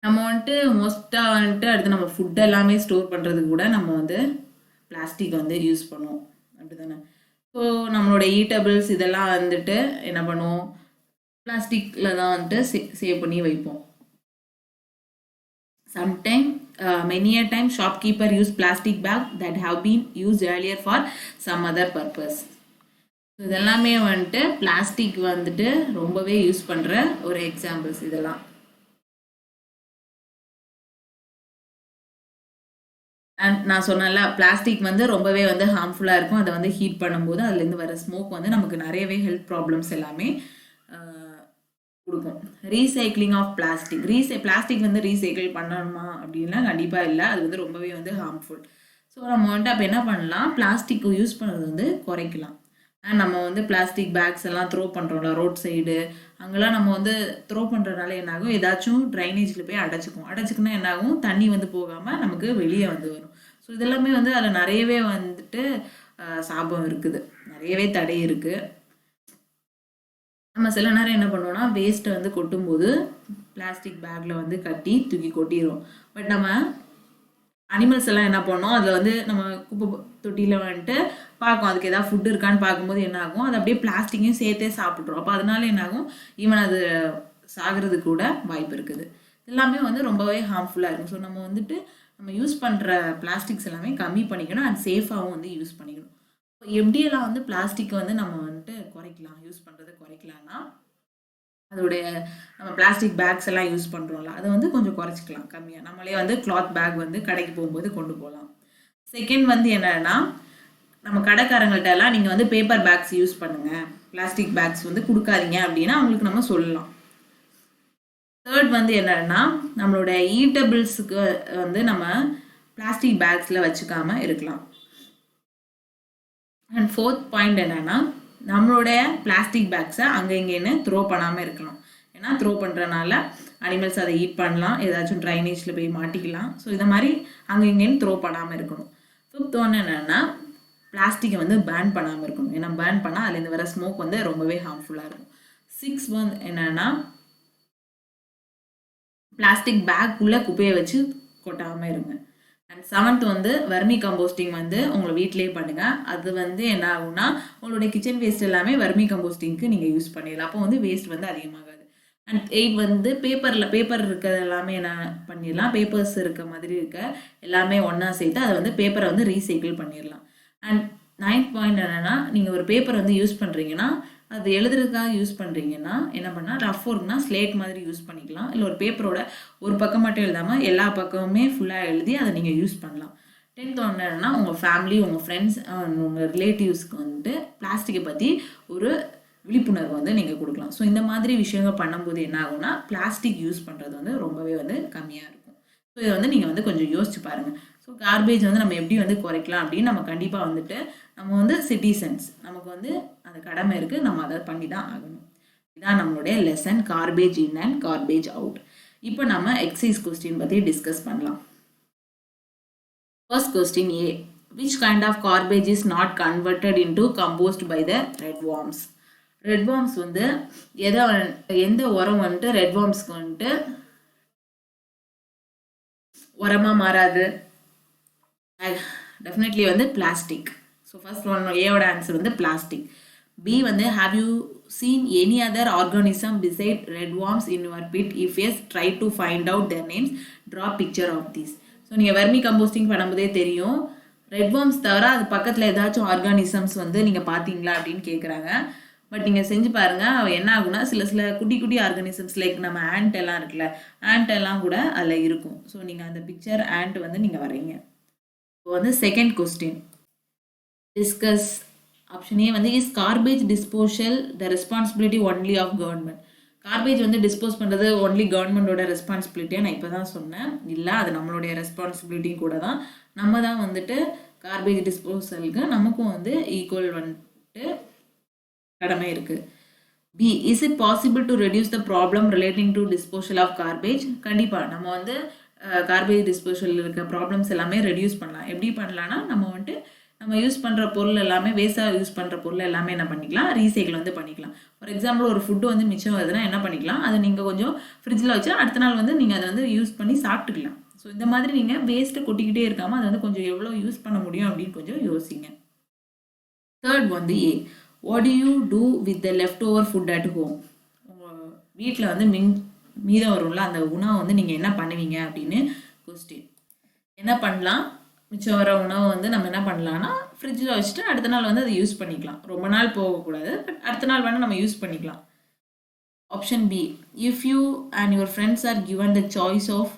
நம்ம வந்துட்டு மோஸ்ட்டாக வந்துட்டு அடுத்து நம்ம ஃபுட் எல்லாமே ஸ்டோர் பண்ணுறதுக்கு கூட நம்ம வந்து பிளாஸ்டிக் வந்து யூஸ் பண்ணுவோம், அப்படி தானே. ஸோ நம்மளோட ஈட்டபிள்ஸ் இதெல்லாம் வந்துட்டு என்ன பண்ணுவோம், பிளாஸ்டிக்கில் தான் வந்துட்டு சேவ் பண்ணி வைப்போம். Many a time shopkeeper use plastic bag that have been used earlier for some other purpose. இதெல்லாமே வந்துட்டு பிளாஸ்டிக் வந்துட்டு ரொம்பவே யூஸ் பண்ணுற ஒரு எக்ஸாம்பிள்ஸ் இதெல்லாம். அண்ட் நான் சொன்னேன்ல பிளாஸ்டிக் வந்து ரொம்பவே வந்து ஹார்ம்ஃபுல்லாக இருக்கும். அதை வந்து ஹீட் பண்ணும்போது அதுலேருந்து வர ஸ்மோக் வந்து நமக்கு நிறையவே ஹெல்த் ப்ராப்ளம்ஸ் எல்லாமே கொடுக்கும். ரீசைக்ளிங் ஆஃப் பிளாஸ்டிக் வந்து ரீசைக்கிள் பண்ணணுமா அப்படின்னா கண்டிப்பாக இல்லை, அது வந்து ரொம்பவே வந்து ஹார்ம்ஃபுல். ஸோ நம்ம வந்துட்டு அப்போ என்ன பண்ணலாம், பிளாஸ்டிக் யூஸ் பண்ணுறது வந்து குறைக்கலாம். அண்ட் நம்ம வந்து பிளாஸ்டிக் பேக்ஸ் எல்லாம் த்ரோ பண்ணுறோம்ல ரோட் சைடு, அங்கெல்லாம் நம்ம வந்து த்ரோ பண்ணுறதுனால என்னாகும், ஏதாச்சும் ட்ரைனேஜில் போய் அடைச்சிக்குன்னா என்னாகும், தண்ணி வந்து போகாமல் நமக்கு வெளியே வந்து வரும். ஸோ இதெல்லாமே வந்து அதில் நிறையவே வந்துட்டு சாபம் இருக்குது, நிறையவே தடை இருக்குது. நம்ம சில நேரம் என்ன பண்ணுவோம்னா வேஸ்ட்டை வந்து கொட்டும்போது பிளாஸ்டிக் பேக்கில் வந்து கட்டி தூக்கி கொட்டிடுவோம். பட் நம்ம அனிமல்ஸ் எல்லாம் என்ன பண்ணோம், அதில் வந்து நம்ம குப்பை தொட்டியில் வந்துட்டு பார்க்கும் அதுக்கு ஏதாவது ஃபுட் இருக்கான்னு பார்க்கும்போது என்ன ஆகும், அது அப்படியே பிளாஸ்டிக்கையும் சேர்த்தே சாப்பிட்றோம். அப்போ அதனால என்ன ஆகும், ஈவன் அது சாகிறது கூட வாய்ப்பு இருக்குது. எல்லாமே வந்து ரொம்பவே ஹார்ம்ஃபுல்லாக இருக்கும். ஸோ நம்ம வந்துட்டு நம்ம யூஸ் பண்ணுற பிளாஸ்டிக்ஸ் எல்லாமே கம்மி பண்ணிக்கணும் அண்ட் சேஃபாகவும் வந்து யூஸ் பண்ணிக்கணும். இப்போ எப்படியெல்லாம் வந்து பிளாஸ்டிக்கை வந்து நம்ம வந்துட்டு குறைக்கலாம், யூஸ் பண்ணுறதை குறைக்கலாம்னா அதோடைய நம்ம பிளாஸ்டிக் பேக்ஸ் எல்லாம் யூஸ் பண்ணுறோம்ல அதை வந்து கொஞ்சம் குறைச்சிக்கலாம், கம்மியாக. நம்மளே வந்து கிளாத் பேக் வந்து கடைக்கு போகும்போது கொண்டு போகலாம். செகண்ட் வந்து என்னன்னா நம்ம கடைக்காரங்கள்ட்ட எல்லாம் நீங்கள் வந்து பேப்பர் பேக்ஸ் யூஸ் பண்ணுங்கள், பிளாஸ்டிக் பேக்ஸ் வந்து கொடுக்காதீங்க அப்படின்னா அவங்களுக்கு நம்ம சொல்லலாம். தேர்ட் வந்து என்னன்னா நம்மளோட ஈட்டபிள்ஸுக்கு வந்து நம்ம பிளாஸ்டிக் பேக்ஸில் வச்சுக்காம இருக்கலாம். அண்ட் ஃபோர்த் பாயிண்ட் என்னன்னா நம்மளுடைய பிளாஸ்டிக் பேக்ஸை அங்கே இங்கேன்னு த்ரோ பண்ணாமல் இருக்கலாம். ஏன்னா த்ரோ பண்ணுறனால அனிமல்ஸ் அதை ஈட் பண்ணலாம், ஏதாச்சும் ட்ரைனேஜில் போய் மாட்டிக்கலாம். ஸோ இதை மாதிரி அங்கே இங்கேன்னு த்ரோ பண்ணாமல் இருக்கணும். ஃபிஃப்த் ஒன்று என்னென்னா பிளாஸ்டிக்கை வந்து பேன் பண்ணாமல் இருக்கணும். ஏன்னா பேன் பண்ணால் அதுலேருந்து வர ஸ்மோக் வந்து ரொம்பவே ஹார்ம்ஃபுல்லாக இருக்கும். 6 வந்து என்னென்னா பிளாஸ்டிக் பேக் உள்ள குப்பையை வச்சு கொட்டாமல் இருங்க. அண்ட் 7th வந்து வர்மி கம்போஸ்டிங் வந்து உங்களை வீட்டிலேயே பண்ணுங்கள். அது வந்து என்ன ஆகும்னா உங்களுடைய கிச்சன் வேஸ்ட் எல்லாமே வர்மி கம்போஸ்டிங்க்கு நீங்கள் யூஸ் பண்ணிடலாம். அப்போ வந்து வேஸ்ட் வந்து அதிகமாகாது. அண்ட் 8 வந்து பேப்பர் இருக்கிறது எல்லாமே என்ன பண்ணிடலாம், பேப்பர்ஸ் இருக்க மாதிரி இருக்க எல்லாமே ஒன்றா சேர்த்து அதை வந்து பேப்பரை வந்து ரீசைக்கிள் பண்ணிடலாம். அண்ட் 9th பாயிண்ட் என்னென்னா நீங்கள் ஒரு பேப்பர் வந்து யூஸ் பண்ணுறீங்கன்னா அது எழுதுறதுக்காக யூஸ் பண்ணுறீங்கன்னா என்ன பண்ணால் ரஃப் ஒர்க்னா ஸ்லேட் மாதிரி யூஸ் பண்ணிக்கலாம். இல்லை ஒரு பேப்பரோட ஒரு பக்கம் மட்டும் எழுதாமல் எல்லா பக்கமுமே ஃபுல்லாக எழுதி அதை நீங்கள் யூஸ் பண்ணலாம். 10th என்னன்னா உங்கள் ஃபேமிலி, உங்கள் ஃப்ரெண்ட்ஸ், உங்கள் ரிலேட்டிவ்ஸ்க்கு வந்துட்டு பிளாஸ்டிக்கை பற்றி ஒரு விழிப்புணர்வு வந்து நீங்கள் கொடுக்கலாம். ஸோ இந்த மாதிரி விஷயங்கள் பண்ணும்போது என்ன ஆகும்னா பிளாஸ்டிக் யூஸ் பண்ணுறது வந்து ரொம்பவே வந்து கம்மியாக இருக்கும். ஸோ இதை வந்து நீங்கள் வந்து கொஞ்சம் யோசிச்சு பாருங்கள். ஸோ கார்பேஜ் வந்து நம்ம எப்படி வந்து குறைக்கலாம் அப்படின்னு நம்ம கண்டிப்பாக வந்துட்டு நம்ம வந்து சிட்டிசன்ஸ், நமக்கு வந்து அந்த கடமை இருக்குது, நம்ம அதை பண்ணி தான் ஆகணும். இதான் நம்மளுடைய lesson garbage in and garbage out. இப்போ நம்ம எக்ஸசைஸ் கொஸ்டின் பற்றி டிஸ்கஸ் பண்ணலாம். First question A. Which kind of garbage is not converted into compost by the redworms? ரெட்வார்ம்ஸ் வந்து எந்த உரம் வந்துட்டு ரெட்வார்ம்ஸ்க்கு வந்துட்டு உரமாக மாறாது? டெஃபினெட்லி வந்து பிளாஸ்டிக். ஸோ ஃபர்ஸ்ட் ஒன் ஏவோட ஆன்சர் வந்து பிளாஸ்டிக். பி வந்து have you seen any other organism beside redworms in your pit? If yes try to find out their names, draw picture of these. So நீங்கள் vermicomposting பண்ணும்போதே தெரியும், ரெட்வார்ம்ஸ் தவிர அது பக்கத்தில் ஏதாச்சும் ஆர்கானிசம்ஸ் வந்து நீங்கள் பார்த்தீங்களா அப்படின்னு கேட்குறாங்க. பட் நீங்கள் செஞ்சு பாருங்கள், என்ன ஆகுனா சில குட்டி குட்டி ஆர்கானிசம்ஸ் லைக் நம்ம ஆண்ட் எல்லாம் இருக்குல்ல, ஆண்ட் எல்லாம் கூட அதில் இருக்கும். ஸோ நீங்கள் அந்த பிக்சர் ஆண்ட் வந்து நீங்கள் வரைங்க. இப்போ வந்து second question discuss. Option A வந்து is garbage disposal the responsibility only of government? Garbage வந்து டிஸ்போஸ் பண்ணுறது ஒன்லி கவர்மெண்டோட ரெஸ்பான்சிபிலிட்டியாக நான் இப்போ தான் சொன்னேன். இல்லை, அது நம்மளுடைய ரெஸ்பான்சிபிலிட்டியும் கூட தான். நம்ம தான் வந்துட்டு கார்பேஜ் டிஸ்போசலுக்கு நமக்கும் வந்து ஈக்குவல் வந்துட்டு கடமை இருக்குது. B is it possible to reduce the problem relating to disposal of garbage? கண்டிப்பாக நம்ம வந்து கார்பேஜ் டிஸ்போசல் இருக்க ப்ராப்ளம்ஸ் எல்லாமே ரெடியூஸ் பண்ணலாம். எப்படி பண்ணலான்னா நம்ம வந்துட்டு நம்ம யூஸ் பண்ணுற பொருள் எல்லாமே வேஸ்ட்டாக யூஸ் பண்ணுற பொருள் எல்லாமே என்ன பண்ணிக்கலாம், ரீசைக்கிள் வந்து பண்ணிக்கலாம். ஃபார் எக்ஸாம்பிள் ஒரு ஃபுட்டு வந்து மிச்சம் வருதுன்னா என்ன பண்ணிக்கலாம், அதை நீங்கள் கொஞ்சம் ஃப்ரிட்ஜில் வச்சு அடுத்த நாள் வந்து நீங்கள் அதை வந்து யூஸ் பண்ணி சாப்பிட்டுக்கலாம். ஸோ இந்த மாதிரி நீங்கள் வேஸ்ட்டு கொட்டிக்கிட்டே இருக்காமல் அதை வந்து கொஞ்சம் எவ்வளோ யூஸ் பண்ண முடியும் அப்படின்னு கொஞ்சம் யோசிங்க. தேர்ட் வந்து A. What do you do with the leftover food at home? உங்கள் வீட்டில் வந்து மீதம் வரும்ல அந்த உணவை வந்து நீங்கள் என்ன பண்ணுவீங்க அப்படின்னு கொஸ்டின். என்ன பண்ணலாம், மிச்சம் வர உணவை வந்து நம்ம என்ன பண்ணலாம்னா ஃப்ரிட்ஜில் வச்சுட்டு அடுத்த நாள் வந்து அதை யூஸ் பண்ணிக்கலாம். ரொம்ப நாள் போகக்கூடாது, பட் அடுத்த நாள் வேணால் நம்ம யூஸ் பண்ணிக்கலாம். Option B. If you and your friends are given the choice of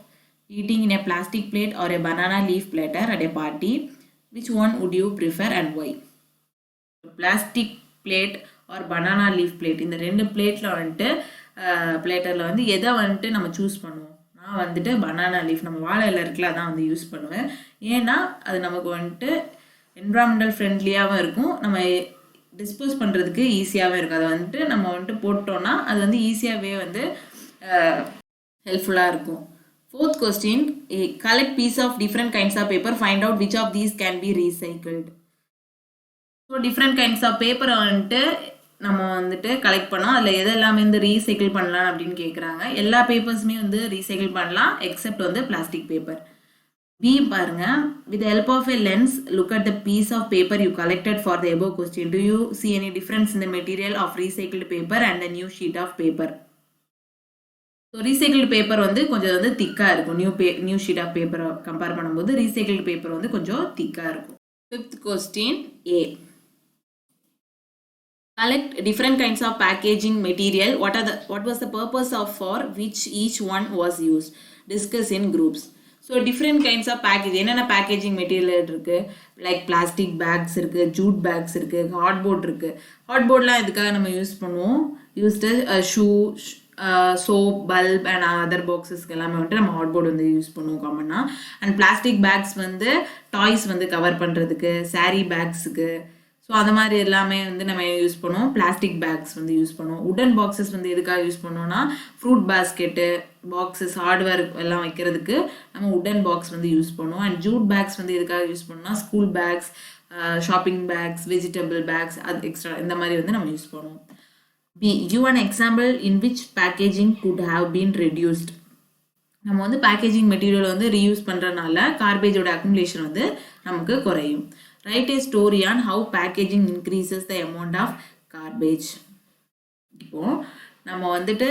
eating in a plastic plate or a banana leaf platter at a party, which one would you prefer and why? Plastic plate or banana leaf plate, இந்த ரெண்டு பிளேட்டில் வந்துட்டு பிளேட்டரில் வந்து எதை வந்துட்டு நம்ம choose பண்ணுவோம்? நான் வந்துட்டு பனானா லீஃப், நம்ம வாழை இலை இருக்குல்ல, அதான் வந்து யூஸ் பண்ணுவேன். ஏன்னா அது நமக்கு வந்துட்டு என்விரான்மெண்டல் ஃப்ரெண்ட்லியாகவும் இருக்கும், நம்ம டிஸ்போஸ் பண்ணுறதுக்கு ஈஸியாகவும் இருக்கும். அதை வந்துட்டு நம்ம வந்துட்டு போட்டோன்னா அது வந்து ஈஸியாகவே வந்து ஹெல்ப்ஃபுல்லாக இருக்கும். Fourth question, collect piece of different kinds of paper, find out which of these can be recycled. So different kinds of பேப்பரை வந்துட்டு நம்ம வந்துட்டு கலெக்ட் பண்ணோம், அதில் எதெல்லாமே வந்து ரீசைக்கிள் பண்ணலாம் அப்படின்னு கேட்குறாங்க. எல்லா பேப்பர்ஸுமே வந்து ரீசைக்கிள் பண்ணலாம் எக்ஸப்ட் வந்து பிளாஸ்டிக் பேப்பர். பி பாருங்க, with help of a lens look at the piece of paper you collected for the above question. Do you see any difference in the material of recycled paper and the new sheet of paper? So recycled paper வந்து கொஞ்சம் வந்து திக்காக இருக்கும். New sheet of பேப்பரை compare பண்ணும்போது recycled paper வந்து கொஞ்சம் திக்காக இருக்கும். Fifth question A. Collect different kinds of packaging material. What was the purpose of for which each one was use? Discuss in groups. So different kinds of package, என்னென்ன packaging material இருக்குது, like plastic bags இருக்குது, jute bags இருக்குது, hardboard இருக்குது. ஹார்ட்போர்ட்லாம் இதுக்காக நம்ம use பண்ணுவோம். Used shoe, soap, bulb and other பாக்ஸஸ்க்கு எல்லாமே வந்துட்டு நம்ம ஹார்ட்போர்ட் வந்து யூஸ் பண்ணுவோம் காமனாக. அண்ட் பிளாஸ்டிக் பேக்ஸ் வந்து டாய்ஸ் வந்து கவர் பண்ணுறதுக்கு, சாரீ பேக்ஸுக்கு, ஸோ அந்த மாதிரி எல்லாமே வந்து நம்ம யூஸ் பண்ணுவோம். பிளாஸ்டிக் பேக்ஸ் வந்து யூஸ் பண்ணுவோம். உடன் பாக்ஸஸ் வந்து எதுக்காக யூஸ் பண்ணுவோம்னா ஃப்ரூட் பாஸ்கெட்டு, பாக்ஸஸ், ஹார்ட்வேர் எல்லாம் வைக்கிறதுக்கு நம்ம உடன் பாக்ஸ் வந்து யூஸ் பண்ணுவோம். அண்ட் ஜூட் பேக்ஸ் வந்து எதுக்காக யூஸ் பண்ணோம்னா school bags, shopping bags, vegetable bags, அது எக்ஸ்ட்ரா இந்த மாதிரி வந்து நம்ம யூஸ் பண்ணுவோம். B, give an example in which packaging could have been reduced. நம்ம வந்து பேக்கேஜிங் மெட்டீரியல் வந்து ரீயூஸ் பண்ணுறதுனால கார்பேஜோட அக்குமுலேஷன் வந்து நமக்கு குறையும். Write a story on how packaging increases the amount of garbage. இப்போது நம்ம வந்துட்டு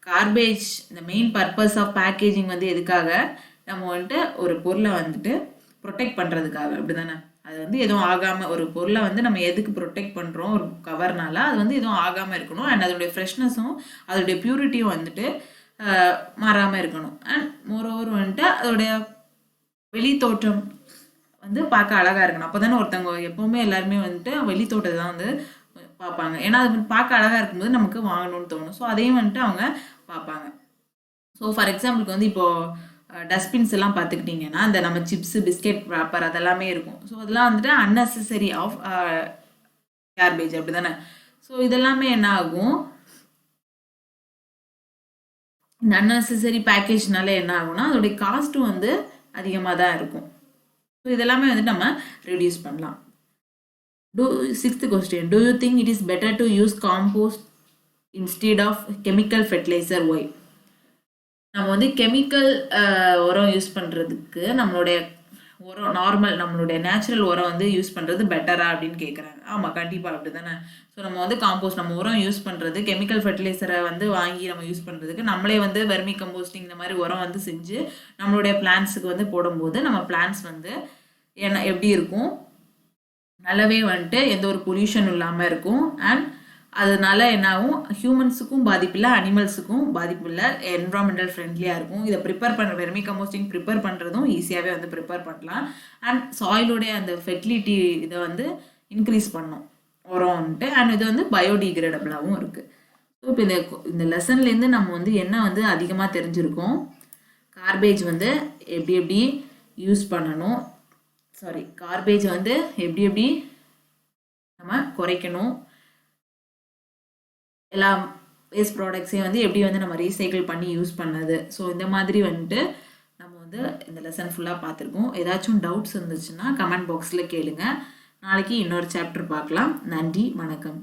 கார்பேஜ் இந்த மெயின் பர்பஸ் ஆஃப் பேக்கேஜிங் வந்து எதுக்காக, நம்ம வந்துட்டு ஒரு பொருளை வந்துட்டு ப்ரொடெக்ட் பண்ணுறதுக்காக, அப்படி தானே? அது வந்து எதுவும் ஆகாமல், ஒரு பொருளை வந்து நம்ம எதுக்கு ப்ரொடெக்ட் பண்ணுறோம் ஒரு கவர்னால, அது வந்து எதுவும் ஆகாமல் இருக்கணும். அண்ட் அதோடைய ஃப்ரெஷ்னஸும் அதோடைய பியூரிட்டியும் வந்துட்டு மாறாமல் இருக்கணும். அண்ட் மோரோவர் வந்துட்டு அதோடைய வெளித்தோற்றம் வந்து பார்க்க அழகாக இருக்கணும். அப்போ தானே ஒருத்தவங்க எப்போவுமே எல்லாருமே வந்துட்டு வெளித்தோட்டத்தை தான் வந்து பார்ப்பாங்க. ஏன்னா அது பார்க்க அழகாக இருக்கும்போது நமக்கு வாங்கணும்னு தோணும். ஸோ அதையும் வந்துட்டு அவங்க பார்ப்பாங்க. ஸோ ஃபார் எக்ஸாம்பிளுக்கு வந்து இப்போது டஸ்ட்பின்ஸ் எல்லாம் பார்த்துக்கிட்டிங்கன்னா இந்த நம்ம சிப்ஸு, பிஸ்கெட் ராப்பர் அதெல்லாமே இருக்கும். ஸோ அதெல்லாம் வந்துட்டு அன்னெசரி ஆஃப் கார்பேஜ், அப்படி தானே? ஸோ இதெல்லாமே என்ன ஆகும், இந்த அன்னெசரி பேக்கேஜ்னால என்ன ஆகும்னா அதோடைய காஸ்ட்டும் வந்து அதிகமாக தான் இருக்கும். ஸோ இதெல்லாமே வந்துட்டு நம்ம ரெடியூஸ் பண்ணலாம். Sixth question, do you think it is better to use compost instead of chemical fertilizer? Why? நம்ம வந்து கெமிக்கல் உரம் யூஸ் பண்ணுறதுக்கு நம்மளுடைய உரம், நார்மல் நம்மளுடைய நேச்சுரல் உரம் வந்து யூஸ் பண்ணுறது பெட்டரா அப்படின்னு கேட்குறாங்க. ஆமாம், கண்டிப்பாக அப்படி தானே. ஸோ நம்ம வந்து காம்போஸ்ட், நம்ம உரம் யூஸ் பண்ணுறது, கெமிக்கல் ஃபர்டிலைசரை வந்து வாங்கி நம்ம யூஸ் பண்ணுறதுக்கு நம்மளே வந்து வெர்மி கம்போஸ்டிங் இந்த மாதிரி உரம் வந்து செஞ்சு நம்மளுடைய பிளான்ஸுக்கு வந்து போடும்போது நம்ம பிளான்ஸ் வந்து என்ன எப்படி இருக்கும், நல்லாவே வந்துட்டு எந்த ஒரு பொல்யூஷன் இல்லாமல் இருக்கும். அண்ட் அதனால என்னாகும், ஹியூமன்ஸுக்கும் பாதிப்பு இல்லை, அனிமல்ஸுக்கும் பாதிப்பு இல்லை, என்விரான்மெண்டல் ஃப்ரெண்ட்லியாக இருக்கும். இதை ப்ரிப்பேர் பண்ணுற வெர்மி கம்போஸ்டிங் ப்ரிப்பேர் பண்ணுறதும் ஈஸியாகவே வந்து ப்ரிப்பேர் பண்ணலாம். அண்ட் சாயிலோடைய அந்த ஃபெர்டிலிட்டி இதை வந்து இன்க்ரீஸ் பண்ணும் உரம் வந்துட்டு. அண்ட் இது வந்து பயோடிகிரேடபிளாகவும் இருக்குது. ஸோ இப்போ இந்த லெசன்லேருந்து நம்ம வந்து என்ன வந்து அதிகமாக தெரிஞ்சிருக்கோம், கார்பேஜ் வந்து எப்படி யூஸ் பண்ணணும், கார்பேஜ் வந்து எப்படி நம்ம குறைக்கணும், எல்லா வேஸ்ட் ப்ராடக்ட்ஸையும் வந்து எப்படி வந்து நம்ம ரீசைக்கிள் பண்ணி யூஸ் பண்ணது. ஸோ இந்த மாதிரி வந்துட்டு நம்ம வந்து இந்த லெசன் ஃபுல்லாக பார்த்துருக்கோம். ஏதாச்சும் டவுட்ஸ் இருந்துச்சுன்னா கமெண்ட் பாக்ஸில் கேளுங்க. நாளைக்கு இன்னொரு சாப்டர் பார்க்கலாம். நன்றி, வணக்கம்.